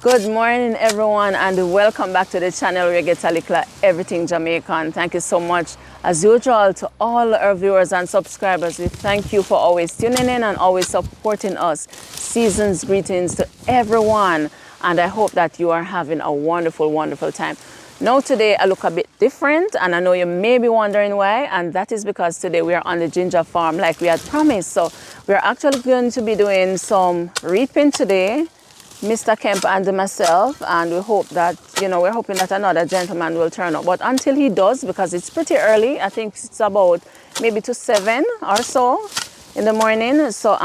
Good morning, everyone, and welcome back to the channel where you get a little everything Jamaican. Thank you so much, as usual, to all our viewers and subscribers. We thank you for always tuning in and always supporting us. Season's greetings to everyone, and I hope that you are having a wonderful, wonderful time. Now today I look a bit different, and I know you may be wondering why, and that is because today we are on the ginger farm like we had promised. So we are actually going to be doing some reaping today, Mr. Kemp and myself, and we hope that, we're hoping that another gentleman will turn up. But until he does, because it's pretty early, I think it's about maybe to 7 or so in the morning. So,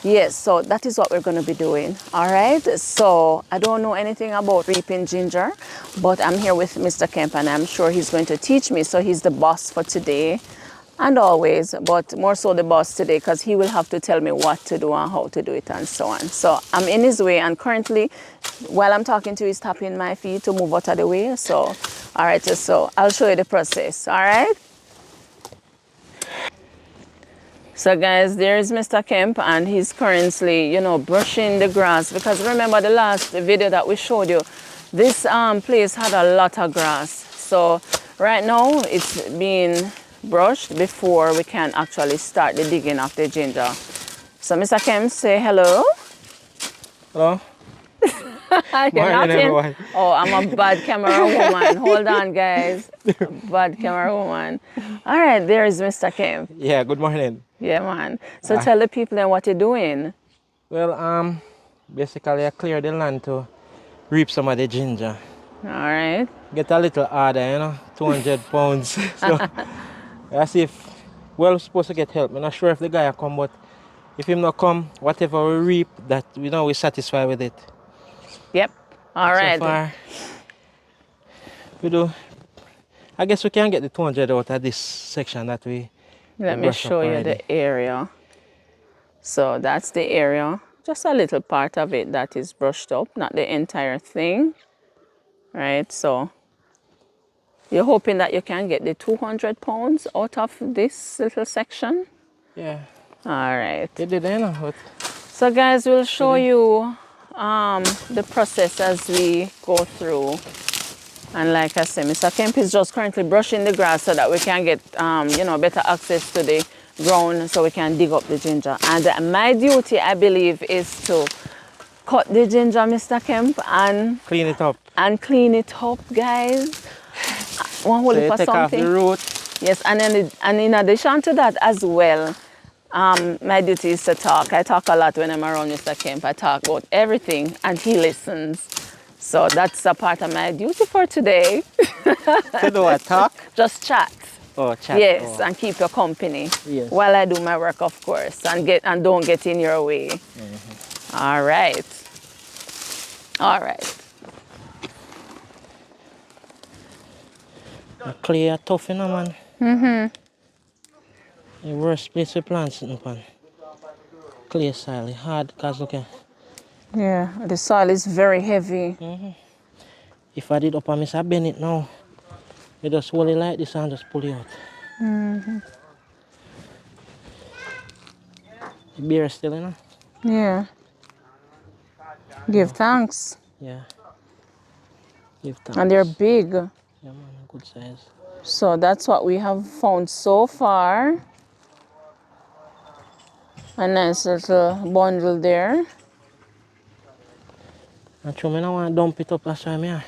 yes, so that is what we're going to be doing. All right. So I don't know anything about reaping ginger, but I'm here with Mr. Kemp, and I'm sure he's going to teach me. So he's the boss for today and always, but more so the boss today, because he will have to tell me what to do and how to do it and so on. So I'm in his way, and currently, while I'm talking to you, he's tapping my feet to move out of the way. So, all right, so I'll show you the process, all right? So guys, there is Mr. Kemp, and he's currently, brushing the grass, because remember the last video that we showed you, this place had a lot of grass. So right now it's being brushed before we can actually start the digging of the ginger. So Mr. Kemp, say hello. Hello. You're not in? Everyone. Oh, I'm a bad camera woman. Hold on, guys. Bad camera woman. All right, there is Mr. Kemp. Yeah, good morning. Yeah, man. So tell the people then what you're doing. Well, basically I cleared the land to reap some of the ginger. All right. Get a little harder, 200 pounds. So I see if, well, we're supposed to get help. I'm not sure if the guy will come, but if him not come, whatever we reap, that we're satisfied with it. Yep. All right. So far, we do. I guess we can get the 200 out of this section that we Let me show you the area. So that's the area. Just a little part of it that is brushed up, not the entire thing. Right. So you're hoping that you can get the 200 pounds out of this little section? Yeah. All right. It did, but so guys, we'll show you the process as we go through. And like I said, Mr. Kemp is just currently brushing the grass so that we can get, better access to the ground so we can dig up the ginger. And my duty, I believe, is to cut the ginger, Mr. Kemp, and clean it up. And clean it up, guys. One So hole you for take something. off the root. Yes, and in addition to that as well, my duty is to talk. I talk a lot when I'm around Mr. Kemp. I talk about everything, and he listens. So that's a part of my duty for today. To do what? Talk? Just chat. Oh, chat. Yes, and keep your company. Yes. While I do my work, of course, and don't get in your way. Mm-hmm. All right. All right. Clear tough, man. Mm-hmm. The worst place to plant something upon. Clay soil, hard, cause look. Yeah, the soil is very heavy. Mm-hmm. If I did up on I bend it now, you just hold it like this and just pull it out. Mm-hmm. The beer still, Yeah. Give thanks. Yeah. Give thanks. And they're big. Yeah, man, good size. So that's what we have found so far. A nice little bundle there. And true, I don't want to dump it up, that's why I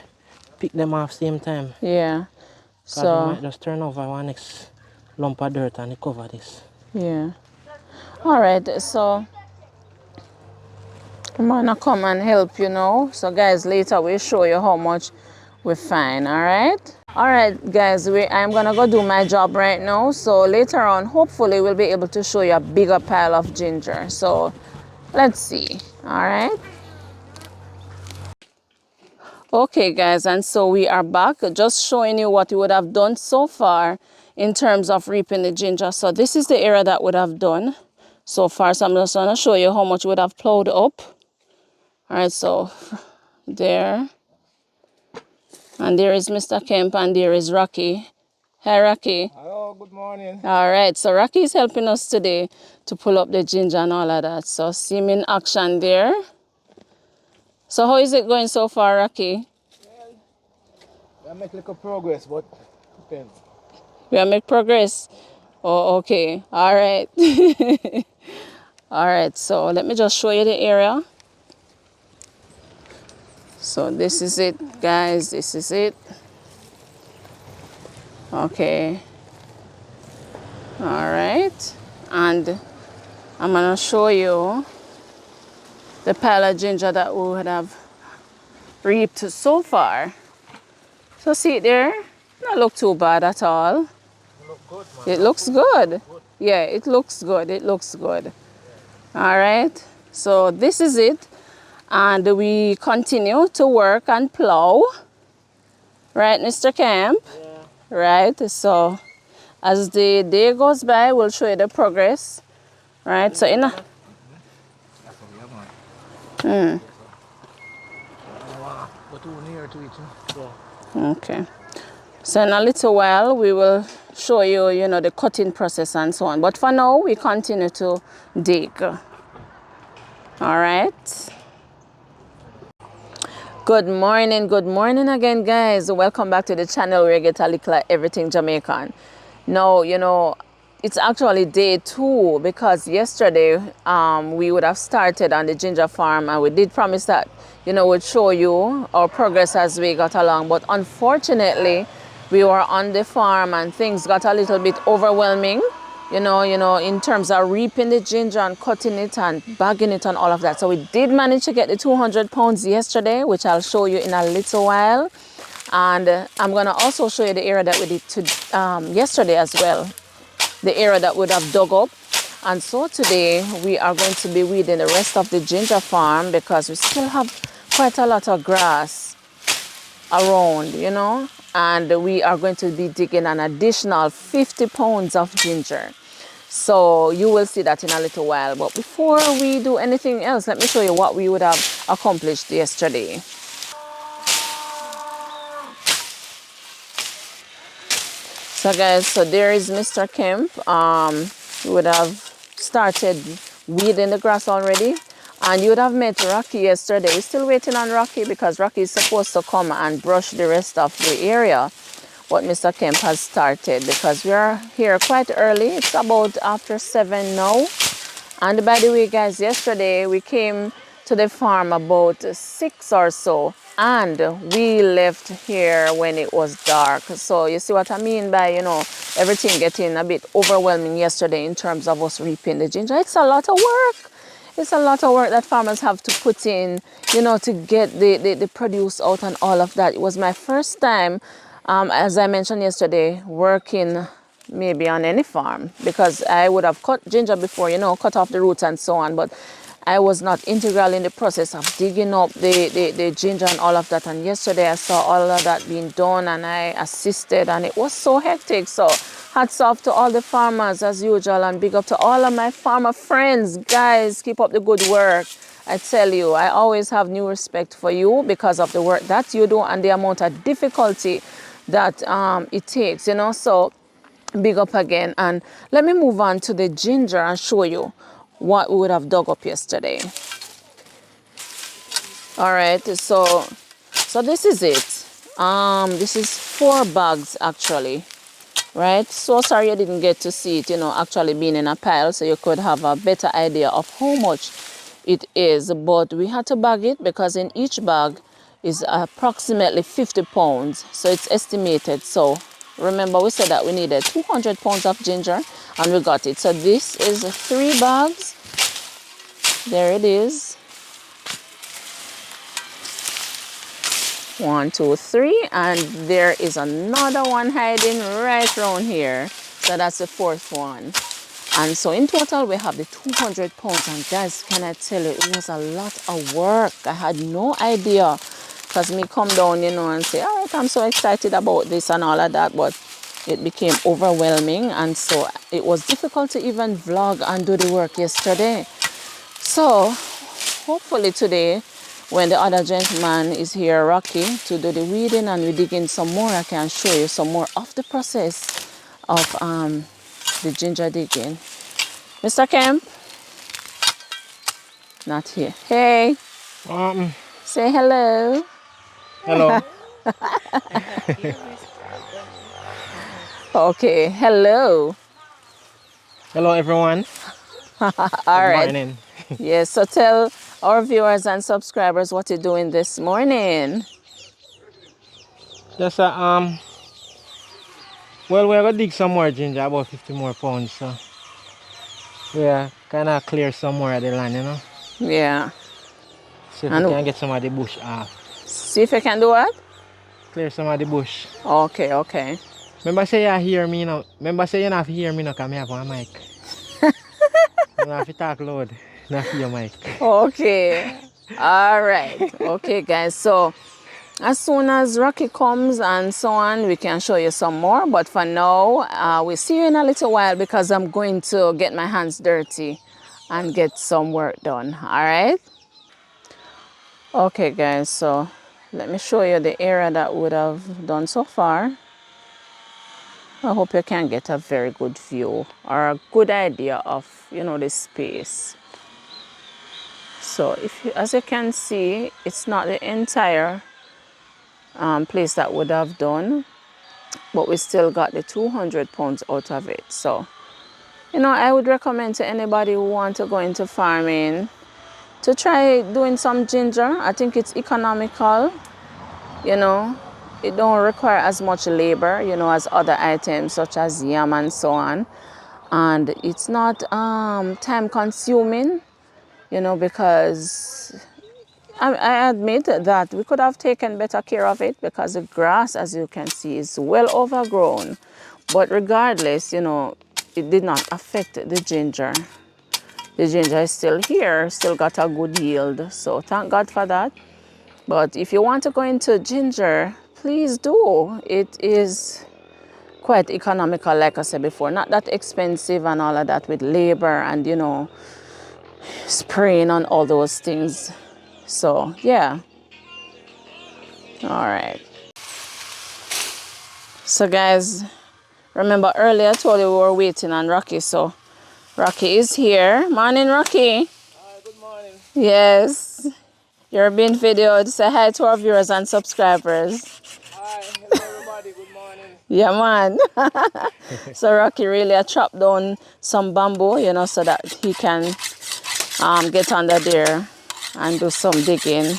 pick them off same time. Yeah. So I might just turn over one next lump of dirt and cover this. Yeah. All right, so I'm gonna come and help, So guys, later we'll show you how much we find, all right? All right, guys, I'm gonna go do my job right now. So later on, hopefully we'll be able to show you a bigger pile of ginger. So let's see, all right? Okay, guys, and so we are back, just showing you what we would have done so far in terms of reaping the ginger. So this is the area that would have done so far. So I'm just gonna show you how much we would have plowed up. All right, so there. And there is Mr. Kemp, and there is Rocky. Hi, Rocky. Hello, good morning. All right, so Rocky is helping us today to pull up the ginger and all of that. So see him in action there. So how is it going so far, Rocky? I make little progress, but depends. We are make progress. Oh, okay. All right. All right. So let me just show you the area. So this is it, guys. This is it. Okay. All right. And I'm gonna show you the pile of ginger that we would have reaped so far. So see it there? Not look too bad at all. Look good, man. It looks good. Yeah, it looks good. It looks good. All right. So this is it. And we continue to work and plow. Right, Mr. Camp? Yeah. Right. So as the day goes by, we'll show you the progress. Right. So in a, That's what we have, man. But too near to it, so. okay. So in a little while, we will show you, you know, the cutting process and so on. But for now, we continue to dig. All right. Good morning again, guys. Welcome back to the channel where you get a Likkle Everything Jamaican. Now, you know, it's actually day 2 because yesterday we would have started on the ginger farm and we did promise that, you know, we'd show you our progress as we got along. But unfortunately, we were on the farm and things got a little bit overwhelming, you know, in terms of reaping the ginger and cutting it and bagging it and all of that. So we did manage to get the 200 pounds yesterday, which I'll show you in a little while. And I'm gonna also show you the area that we did yesterday as well, the area that would have dug up. And so today we are going to be weeding the rest of the ginger farm because we still have quite a lot of grass around, you know, and we are going to be digging an additional 50 pounds of ginger. So you will see that in a little while. But before we do anything else, let me show you what we would have accomplished yesterday. So guys, so there is Mr. Kemp. You would have started weeding the grass already. And you would have met Rocky yesterday. We're still waiting on Rocky because Rocky is supposed to come and brush the rest of the area. What Mr. Kemp has started because we are here quite early. It's about after 7 now. And by the way, guys, yesterday we came to the farm about 6 or so. And we left here when it was dark. So you see what I mean by, you know, everything getting a bit overwhelming yesterday in terms of us reaping the ginger. It's a lot of work. It's a lot of work that farmers have to put in, you know, to get the produce out and all of that. It was my first time, as I mentioned yesterday, working maybe on any farm because I would have cut ginger before, you know, cut off the roots and so on. But I was not integral in the process of digging up the ginger and all of that. And yesterday I saw all of that being done and I assisted and it was so hectic. So hats off to all the farmers as usual and big up to all of my farmer friends. Guys, keep up the good work. I tell you, I always have new respect for you because of the work that you do and the amount of difficulty that it takes, you know. So big up again. And let me move on to the ginger and show you what we would have dug up yesterday. All right, so this is it. This is 4 bags actually, right? So sorry I didn't get to see it, you know, actually being in a pile, so you could have a better idea of how much it is. But we had to bag it because in each bag is approximately 50 pounds, so it's estimated. So remember we said that we needed 200 pounds of ginger and we got it. So this is 3 bags. There it is. 1, 2, 3, and there is another one hiding right around here. So that's the 4th one. And so in total we have the 200 pounds. And guys, can I tell you, it was a lot of work. I had no idea because me come down, you know, and say, all right, I'm so excited about this and all of that, but it became overwhelming and so it was difficult to even vlog and do the work yesterday. So hopefully today, when the other gentleman is here, Rocky, to do the weeding and we dig in some more, I can show you some more of the process of the ginger digging. Mr. Kemp? Not here. Hey. Say hello. Hello. Okay, hello. Hello, everyone. All Good right. morning. Yes, so tell our viewers and subscribers what you're doing this morning. Just well, we're gonna dig some more ginger, about 50 more pounds. So yeah, kind of clear some more of the land, you know. Yeah. See if we And can get some of the bush off. see if you can do what? Clear some of the bush. Okay, okay. Remember say you hear me now. Remember say you not have to hear me now, cause me have one mic. You don't have to talk loud. Not for your mic. Okay. All right. Okay, guys. So as soon as Rocky comes and so on, we can show you some more. But for now, we'll see you in a little while because I'm going to get my hands dirty and get some work done. All right? Okay, guys. So let me show you the area that would have done so far. I hope you can get a very good view or a good idea of, the space. So as you can see, it's not the entire place that would have done, but we still got the 200 pounds out of it. So, I would recommend to anybody who want to go into farming to try doing some ginger. I think it's economical, you know. It don't require as much labor, as other items such as yam and so on. And it's not time consuming, because I admit that we could have taken better care of it because the grass, as you can see, is well overgrown. But regardless, it did not affect the ginger. The ginger is still here, still got a good yield. So thank God for that. But if you want to go into ginger, please do. It is quite economical, like I said before. Not that expensive and all of that with labor and, spraying on all those things. So, yeah. All right. So, guys, remember earlier I told you we were waiting on Rocky. So, Rocky is here. Morning, Rocky. Hi, good morning. Yes. You're being videoed. Say hi to our viewers and subscribers. Hi, hello everybody, good morning. Yeah, man. So, Rocky really chopped down some bamboo, so that he can get under there and do some digging.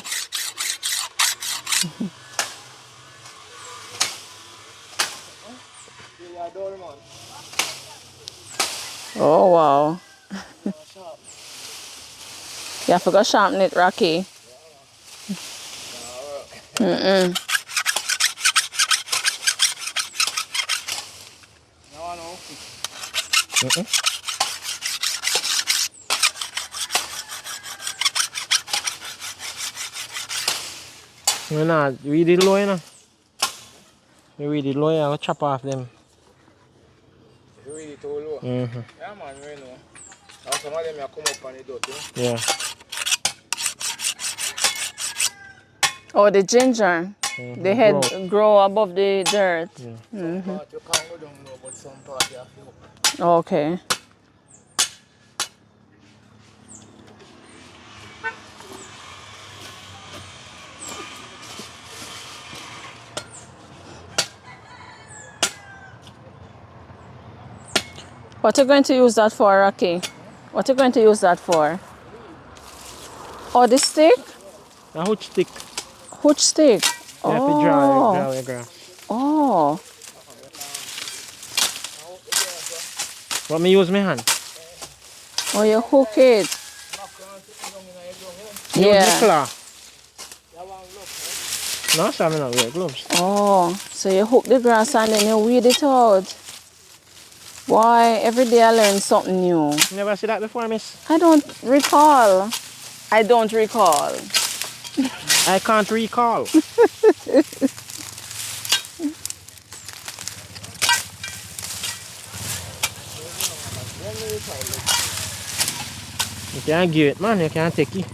Oh, wow. You have to go sharpen it, Rocky. Mm-mm. We're not really low, you know. We really low, I'll chop off them. You really too low? Mm-hmm. Yeah, man, you know. Now some of them have come up on the dirt, Yeah. Oh, the ginger. Mm-hmm. The head grow above the dirt. Yeah. Some part you can't go down low, but some part you have to go. Okay. What are you going to use that for, Rocky? What are you going to use that for? Oh, the stick? A hook stick. Which stick? You have to draw your grass. Oh. What me use my hand? Oh, you hook it. Use Yeah. my claw. No, so I'm not wear gloves. Oh, so you hook the grass and then you weed it out. Boy, every day I learn something new. You never see that before, miss? I don't recall. I don't recall. I can't recall. You can't give it, man. You can't take it.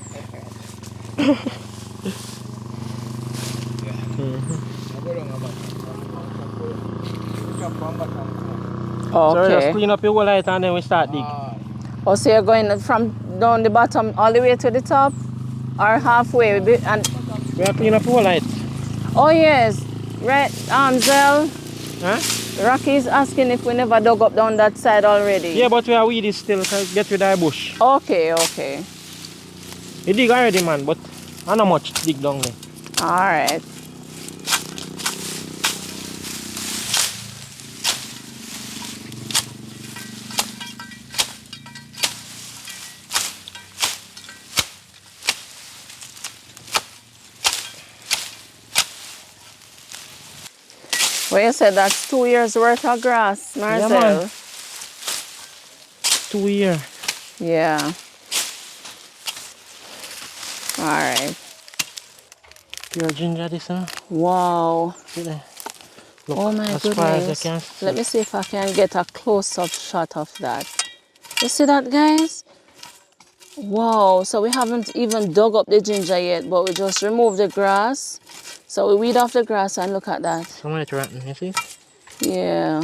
So just Okay. clean up your whole light and then we start dig. Oh, so you're going from down the bottom all the way to the top? Or halfway? And We are clean up all light. Oh yes. Right, Zell. Huh? Rocky's asking if we never dug up down that side already. Yeah, but we are weedy still, so get rid of the bush. Okay, okay. You dig already, man, but I not much dig down there. Alright. Well, you said that's 2 years worth of grass, Marcel. Yeah, man. 2 years. Yeah. Alright. Pure ginger, this, huh? Wow. See there? Look, Oh my as far as I goodness. can see. Let me see if I can get a close-up shot of that. You see that, guys? Wow. So we haven't even dug up the ginger yet, but we just removed the grass. So we weed off the grass and look at that. Some of it rotten, you see? Yeah.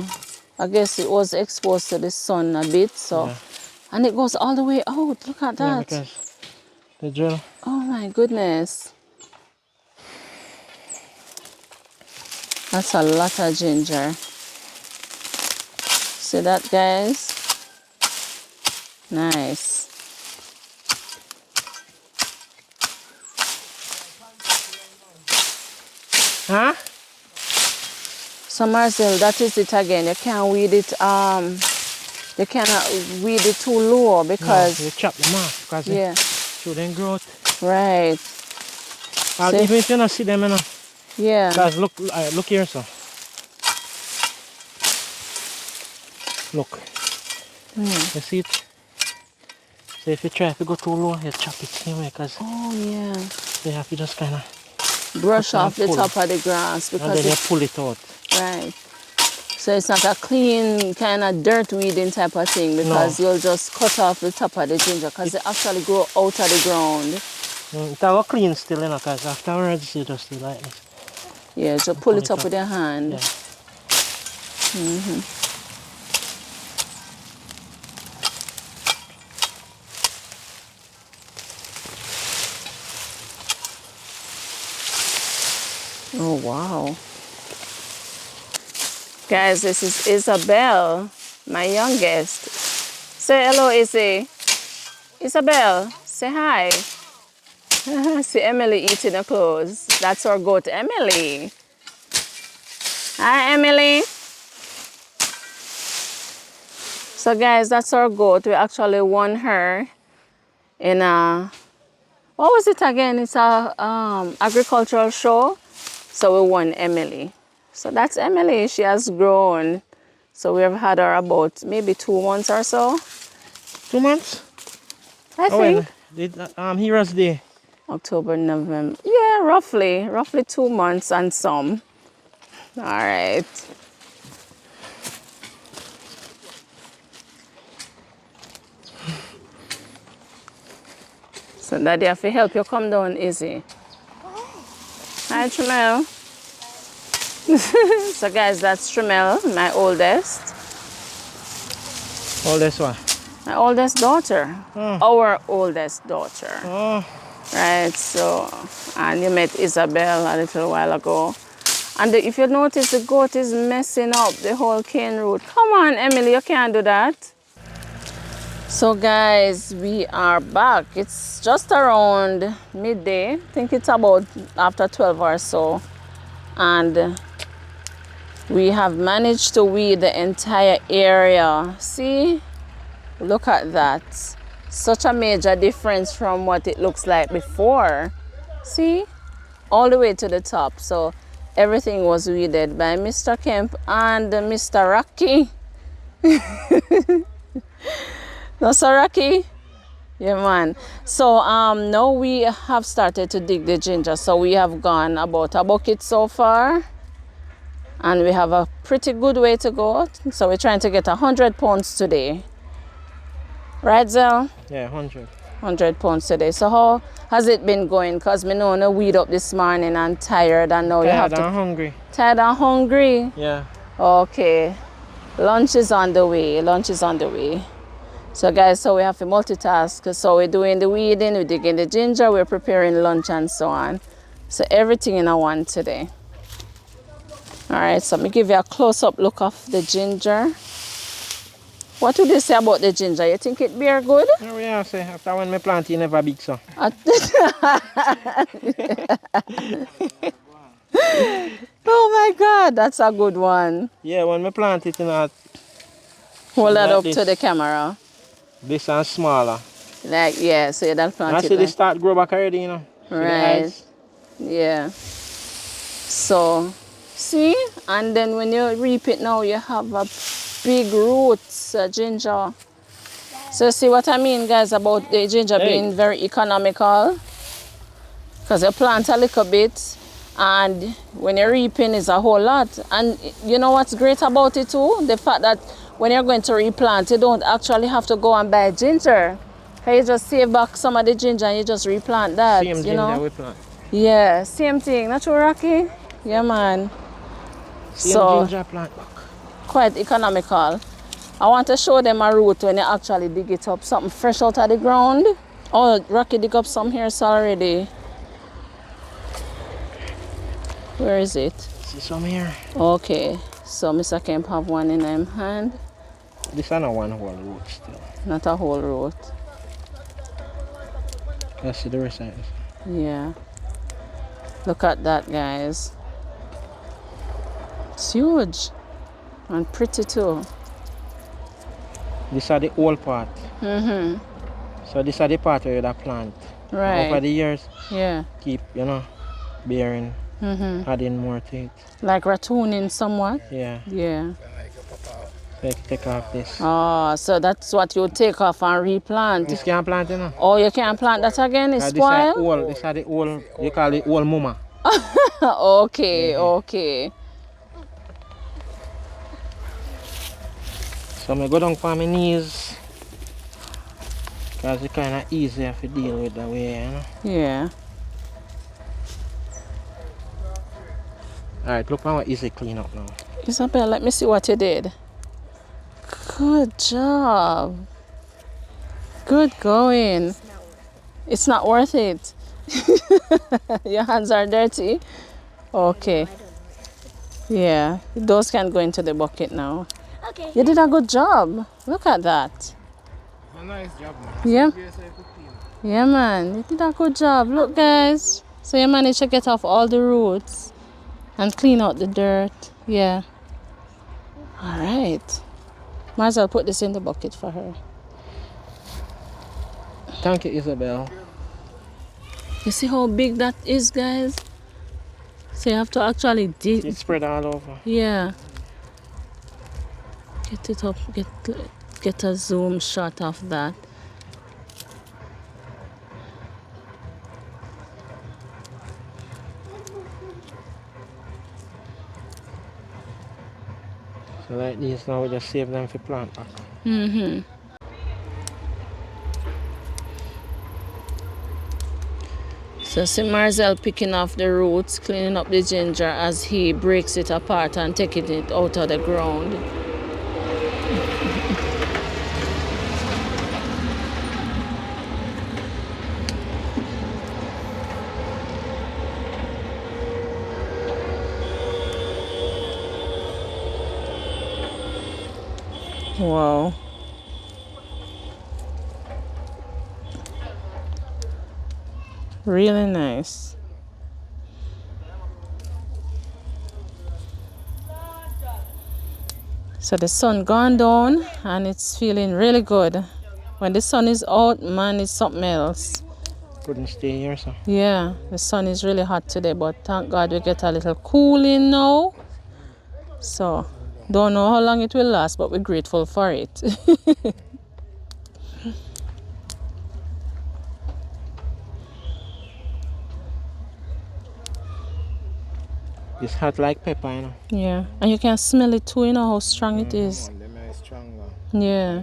I guess it was exposed to the sun a bit, so. Yeah. And it goes all the way out. Look at Yeah, that. because the drill. Oh my goodness. That's a lot of ginger. See that, guys? Nice. Huh? So Marcel, that is it again. You can't weed it, you cannot weed it too low because... No, you chop them off because yeah. they show them growth. Right. Even if you don't see them, you know. Yeah. Guys, look here, so. Look. You see it? So if you try to go too low, you chop it anyway, because Oh yeah. you have to just kind of Brush off the pull. top of the grass and because then you it's pull it out. right. So it's not a clean kind of dirt weeding type of thing because you'll just cut off the top of the ginger because they actually grow out of the ground. It's all clean still, you know, because afterwards you just do like this. Yeah, just pull it up with your hand. Yeah. Oh wow. Guys, this is Isabel, my youngest. Say hello, Izzy. Isabel, say hi. See Emily eating her clothes. That's our goat, Emily. Hi, Emily. So guys, that's our goat. We actually won her in a, what was it again? It's a agricultural show. So we won Emily. So that's Emily. She has grown. So we have had her about maybe 2 months or so. 2 months? I think. Heroes Day. October, November. Yeah, roughly 2 months and some. All right. So Daddy have to help you come down, Izzy. Hi, Tremel. So guys, that's Tremel, my oldest. Oldest one? My oldest daughter. Oh. Our oldest daughter. Oh. Right, so, and you met Isabel a little while ago. And if you notice, the goat is messing up the whole cane root. Come on, Emily, you can't do that. So guys, we are back. It's just around midday. I think it's about after 12 or so. And we have managed to weed the entire area. See? Look at that. Such a major difference from what it looks like before. See? All the way to the top. So everything was weeded by Mr. Kemp and Mr. Rocky. No, Sir Rocky? Yeah, man. So now we have started to dig the ginger. So we have gone about a bucket so far. And we have a pretty good way to go. So we're trying to get 100 pounds today. Right, Zell? Yeah, 100. 100 pounds today. So how has it been going? Because me know no weed up this morning and tired and now you have to... Tired and hungry. Tired and hungry? Yeah. Okay. Lunch is on the way. Lunch is on the way. So guys, so we have to multitask. So we're doing the weeding, we're digging the ginger, we're preparing lunch and so on. So everything in a one today. All right, so let me give you a close-up look of the ginger. What would you say about the ginger? You think it bear good? No, yeah, say after when me plant it never big so. Oh my God, that's a good one. Yeah, when me plant it, you know, Hold that like up to the camera. this and smaller. Like, yeah, so you don't And I plant it see they like, start grow back already, you know. See the right, eyes. yeah. So, see, and then when you reap it now, you have a big roots, ginger. So see what I mean, guys, about the ginger being very economical? Because you plant a little bit, and when you're reaping is a whole lot. And you know what's great about it too? The fact that when you're going to replant, you don't actually have to go and buy ginger. You just save back some of the ginger and you just replant that, Same you ginger know? we plant. Yeah, same thing. Not true, Rocky? Yeah, man. Same So, ginger plant back. quite economical. I want to show them a root when you actually dig it up. Something fresh out of the ground. Oh, Rocky dig up some here already. Where is it? See some here. Okay, so Mr. Kemp have one in him hand. This is not one whole root still. Not a whole root. Let's see the rest of it. Yeah. Look at that, guys. It's huge. And pretty too. These are the old part. So these are the part where you plant. Right. Over the years, Yeah. keep, you know, bearing, adding more to it. Like ratooning somewhat? Yeah. Yeah. So you can take off this. Oh, so that's what you take off and replant. This can't plant, you know. Oh, you can't plant that again? It's These are spoiled? old, these are the old, you call it old mama. Okay, okay. So I go down for my knees. Because it's kind of easier to deal with that way, you know. Yeah. Alright, look how easy clean up now. Isabel, let me see what you did. Good job. Good going. It's not worth it. Your hands are dirty? Okay. Yeah, those can go into the bucket now. Okay. You did a good job. Look at that. A nice job, man. Yeah. Yeah, man. You did a good job. Look, guys. So you managed to get off all the roots and clean out the dirt. Yeah. All right. Might as well put this in the bucket for her. Thank you, Isabel. You see how big that is, guys? So you have to actually dig. It's spread all over. Yeah. Get it up. Get a zoom shot of that. So like these now, we just save them for plant back. So see Marcel picking off the roots, cleaning up the ginger as he breaks it apart and taking it out of the ground. Wow. Really nice. So the sun gone down and it's feeling really good. When the sun is out, man, it's something else. Couldn't stay here, so. Yeah, the sun is really hot today, but thank God we get a little cooling now. So, don't know how long it will last, but we're grateful for it. It's hot like pepper, you know. Yeah, and you can smell it too, you know how strong it is. Them are stronger. Yeah,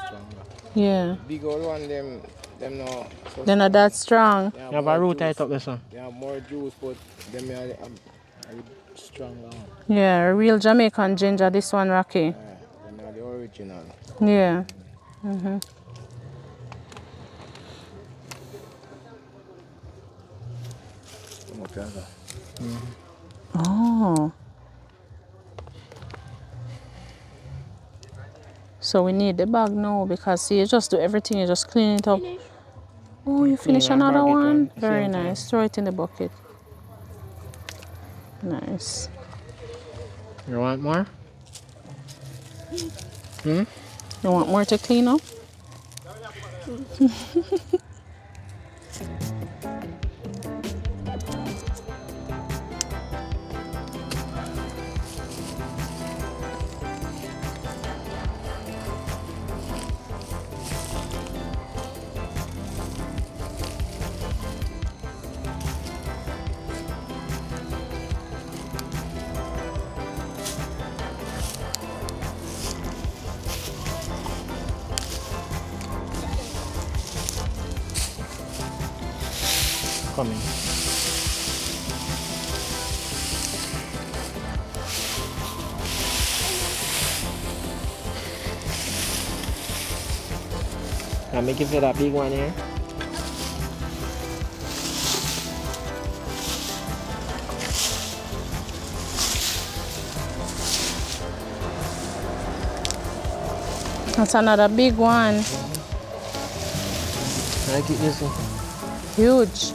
Stronger. yeah. Big old one, them no. So They're not that strong. they You have have more a root juice. right up there, son. They have more juice, but them are stronger one. Yeah, a real Jamaican ginger, this one, Rocky. Yeah, them are the original. Yeah. Okay. Oh. So we need the bag now because see, you just do everything, you just clean it up. Oh, you Clean finish and another bag it one? on the Very same time. nice. Throw it in the bucket. Nice. You want more? Hmm? You want more to clean up? Coming. Let me give you that big one here. That's another big one. Like it easy. Huge.